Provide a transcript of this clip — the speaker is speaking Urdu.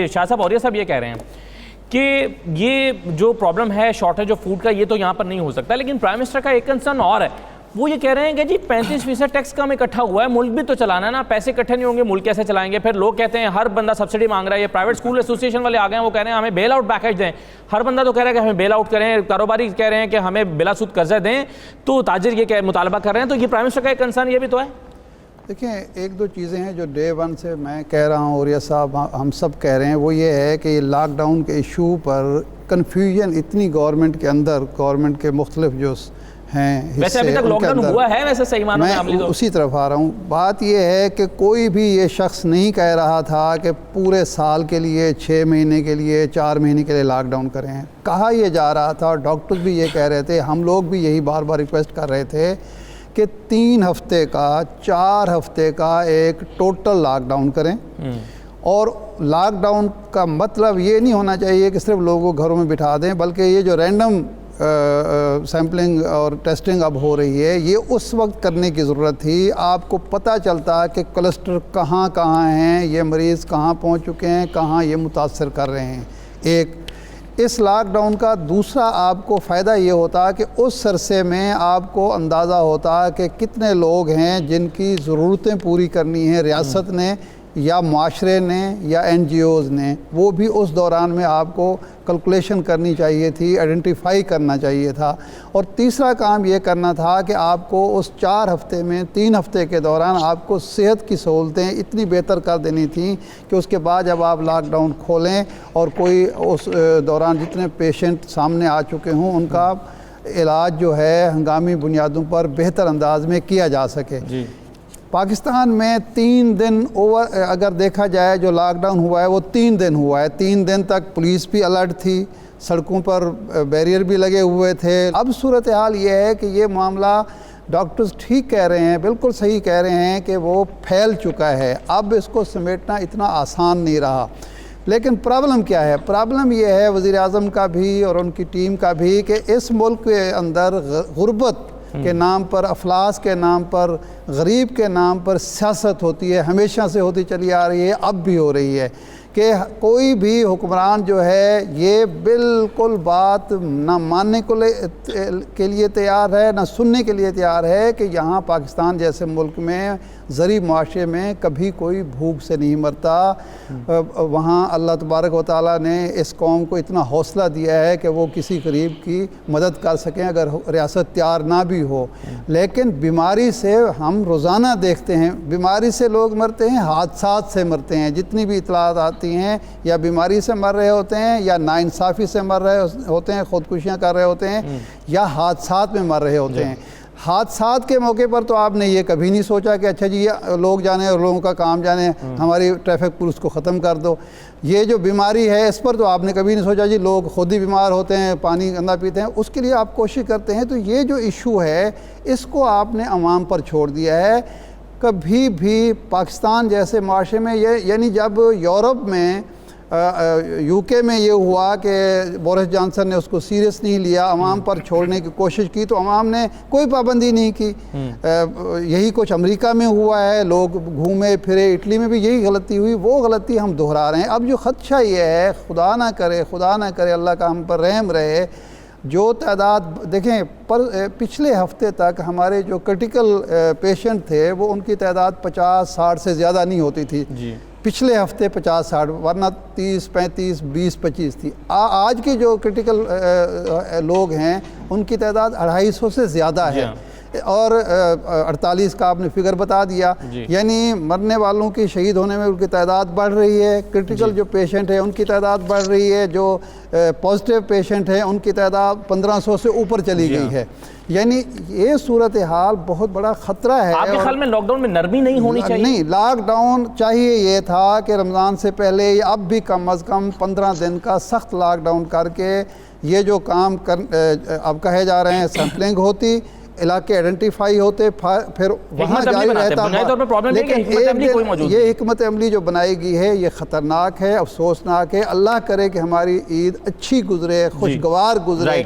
شاہ صاحب اور یہ سب یہ کہہ رہے ہیں کہ یہ جو پرابلم ہے شارٹیج آف فوڈ کا یہ تو یہاں پر نہیں ہو سکتا، لیکن پرائم منسٹر کا ایک کنسرن اور ہے، وہ یہ کہہ رہے ہیں کہ جی 35% ٹیکس کم اکٹھا ہوا ہے، ملک بھی تو چلانا ہے نا، پیسے اکٹھے نہیں ہوں گے ملک کیسے چلائیں گے؟ پھر لوگ کہتے ہیں ہر بندہ سبسڈی مانگ رہا ہے، یہ پرائیویٹ اسکول ایسوسی ایشن والے آ گئے ہیں، وہ کہہ رہے ہیں ہمیں بیل آؤٹ پیکیج دیں، ہر بندہ تو کہہ رہا ہے کہ ہمیں بیل آؤٹ کریں، کاروباری کہہ رہے ہیں کہ ہمیں بلا سود قرضہ دیں، تو تاجر یہ مطالبہ کر رہے ہیں، تو یہ پرائم منسٹر کا ایک کنسرن یہ بھی تو ہے۔ دیکھیں ایک دو چیزیں ہیں جو ڈے ون سے میں کہہ رہا ہوں اور یہ صاحب ہم سب کہہ رہے ہیں، وہ یہ ہے کہ یہ لاک ڈاؤن کے ایشو پر کنفیوژن اتنی گورنمنٹ کے اندر، گورنمنٹ کے مختلف جو ہیں ویسے ابھی تک لاک ڈاؤن ہوا ہے ویسے صحیح معنوں میں میں اسی طرف آ رہا ہوں۔ بات یہ ہے کہ کوئی بھی یہ شخص نہیں کہہ رہا تھا کہ پورے سال کے لیے 6 مہینے کے لیے 4 مہینے کے لیے لاک ڈاؤن کریں، کہا یہ جا رہا تھا اور ڈاکٹرز بھی یہ کہہ رہے تھے، ہم لوگ بھی یہی بار بار ریکویسٹ کر رہے تھے کہ 3 ہفتے کا 4 ہفتے کا ایک ٹوٹل لاک ڈاؤن کریں، اور لاک ڈاؤن کا مطلب یہ نہیں ہونا چاہیے کہ صرف لوگوں کو گھروں میں بٹھا دیں، بلکہ یہ جو رینڈم سیمپلنگ اور ٹیسٹنگ اب ہو رہی ہے یہ اس وقت کرنے کی ضرورت تھی۔ آپ کو پتہ چلتا کہ کلسٹر کہاں کہاں ہیں، یہ مریض کہاں پہنچ چکے ہیں، کہاں یہ متاثر کر رہے ہیں۔ ایک اس لاک ڈاؤن کا دوسرا آپ کو فائدہ یہ ہوتا کہ اس عرصے میں آپ کو اندازہ ہوتا کہ کتنے لوگ ہیں جن کی ضرورتیں پوری کرنی ہیں ریاست نے یا معاشرے نے یا NGOs نے، وہ بھی اس دوران میں آپ کو کیلکولیشن کرنی چاہیے تھی، آئیڈینٹیفائی کرنا چاہیے تھا۔ اور تیسرا کام یہ کرنا تھا کہ آپ کو اس 4 ہفتے میں 3 ہفتے کے دوران آپ کو صحت کی سہولتیں اتنی بہتر کر دینی تھیں کہ اس کے بعد جب آپ لاک ڈاؤن کھولیں اور کوئی اس دوران جتنے پیشنٹ سامنے آ چکے ہوں ان کا علاج جو ہے ہنگامی بنیادوں پر بہتر انداز میں کیا جا سکے۔ پاکستان میں 3 دن اگر دیکھا جائے جو لاک ڈاؤن ہوا ہے وہ 3 دن ہوا ہے، 3 دن تک پولیس بھی الرٹ تھی، سڑکوں پر بیریئر بھی لگے ہوئے تھے۔ اب صورتحال یہ ہے کہ یہ معاملہ ڈاکٹرز ٹھیک کہہ رہے ہیں، بالکل صحیح کہہ رہے ہیں کہ وہ پھیل چکا ہے، اب اس کو سمیٹنا اتنا آسان نہیں رہا۔ لیکن پرابلم کیا ہے؟ پرابلم یہ ہے وزیر اعظم کا بھی اور ان کی ٹیم کا بھی کہ اس ملک کے اندر غربت کے نام پر، افلاس کے نام پر، غریب کے نام پر سیاست ہوتی ہے، ہمیشہ سے ہوتی چلی آ رہی ہے، اب بھی ہو رہی ہے کہ کوئی بھی حکمران جو ہے یہ بالکل بات نہ ماننے کے لیے تیار ہے نہ سننے کے لیے تیار ہے کہ یہاں پاکستان جیسے ملک میں زرعی معاشرے میں کبھی کوئی بھوک سے نہیں مرتا۔ وہاں اللہ تبارک و تعالیٰ نے اس قوم کو اتنا حوصلہ دیا ہے کہ وہ کسی غریب کی مدد کر سکیں اگر ریاست تیار نہ بھی ہو۔ لیکن بیماری سے ہم روزانہ دیکھتے ہیں، بیماری سے لوگ مرتے ہیں، حادثات سے مرتے ہیں، جتنی بھی اطلاعات آتی ہیں یا بیماری سے مر رہے ہوتے ہیں یا ناانصافی سے مر رہے ہوتے ہیں، خودکشیاں کر رہے ہوتے ہیں یا حادثات میں مر رہے ہوتے ہیں۔ حادثات کے موقع پر تو آپ نے یہ کبھی نہیں سوچا کہ اچھا جی یہ لوگ جانے اور لوگوں کا کام جانے، ہماری ٹریفک پولیس کو ختم کر دو۔ یہ جو بیماری ہے اس پر تو آپ نے کبھی نہیں سوچا جی لوگ خود ہی بیمار ہوتے ہیں، پانی گندا پیتے ہیں، اس کے لیے آپ کوشش کرتے ہیں۔ تو یہ جو ایشو ہے اس کو آپ نے عوام پر چھوڑ دیا ہے۔ کبھی بھی پاکستان جیسے معاشرے میں یعنی جب یورپ میں UK میں یہ ہوا کہ بورس جانسن نے اس کو سیریس نہیں لیا، عوام پر چھوڑنے کی کوشش کی تو عوام نے کوئی پابندی نہیں کی۔ یہی کچھ امریکہ میں ہوا ہے، لوگ گھومے پھرے، اٹلی میں بھی یہی غلطی ہوئی، وہ غلطی ہم دہرا رہے ہیں۔ اب جو خدشہ یہ ہے، خدا نہ کرے اللہ کا ہم پر رحم رہے، جو تعداد دیکھیں پچھلے ہفتے تک ہمارے جو کرٹیکل پیشنٹ تھے وہ ان کی تعداد 50-60 سے زیادہ نہیں ہوتی تھی۔ پچھلے ہفتے 50-60 ورنہ 30, 35, 20, 25 تھی۔ آج کے جو کرٹیکل لوگ ہیں ان کی تعداد 250 سے زیادہ ہے، اور 48 کا آپ نے فگر بتا دیا۔ یعنی مرنے والوں کی، شہید ہونے میں ان کی تعداد بڑھ رہی ہے، کرٹیکل جو پیشنٹ ہیں ان کی تعداد بڑھ رہی ہے، جو پازیٹیو پیشنٹ ہیں ان کی تعداد 1500 سے اوپر چلی گئی ہے۔ یعنی یہ صورتحال بہت بڑا خطرہ ہے۔ آپ کے خیال میں لاک ڈاؤن میں نرمی نہیں ہونی چاہیے؟ نہیں، لاک ڈاؤن چاہیے یہ تھا کہ رمضان سے پہلے یا اب بھی کم از کم 15 دن کا سخت لاک ڈاؤن کر کے یہ جو کام اب کہے جا رہے ہیں سیمپلنگ ہوتی، علاقے آئیڈینٹیفائی ہوتے، پھر وہاں جاری رہتا۔ لیکن یہ حکمت عملی جو بنائی گئی ہے یہ خطرناک ہے، افسوسناک ہے۔ اللہ کرے کہ ہماری عید اچھی گزرے، خوشگوار گزرے۔